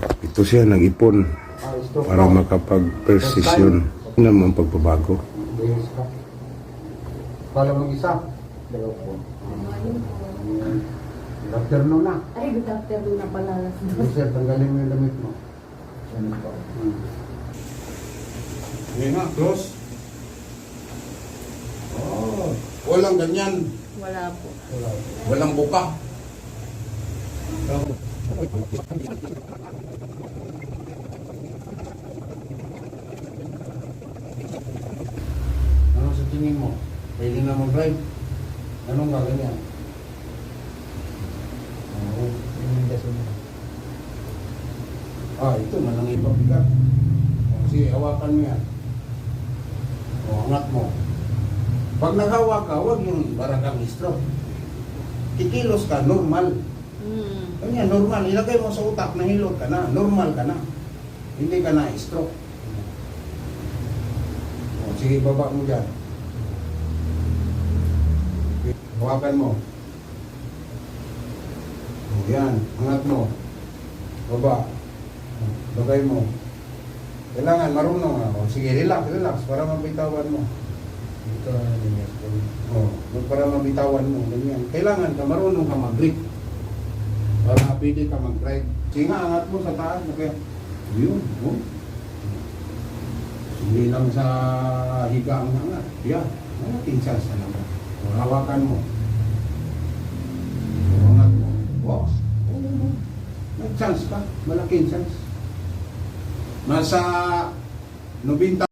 Ito siya nag-ipon para makapag-persisyon. Ano naman pagbabago? Bihis ka. Kala mo isa? Dalawa po. Good afternoon na. Ay, good afternoon na pala. Sir, tanggalin mo yung damit mo. Ngayon nga, close. Oh, walang ganyan. Wala po. Walang buka. Ano sa tingin mo? Pwede na mag-drive? Anong gaganyan? Oo. Ito na lang yung pabigat. Sige, hawakan mo yan. Angat mo. Pag naghawak ka, huwag yung barakang stroke. Kikilos ka, normal. Ganyan, normal. Ilagay mo sa utak na hilot ka na. Normal ka na. Hindi ka na stroke. Sige, baba mo dyan. Hawakan mo. Yan, angat mo. Baba. Bagay mo. Kailangan marunong ako. Sige, relax para mabitawan mo. Para mabitawan mo. Ganyan. Kailangan ka marunong ka mag-grip. Para pwede ka mag-drive. Sige nga, angat mo sa taas. Okay. Yun. Oh. Hindi lang sa higa ang angat. Yan. Malaking chance na naman. Hawakan mo. Angat mo. Wow. May chance ka. Malaking chance. Nasa 90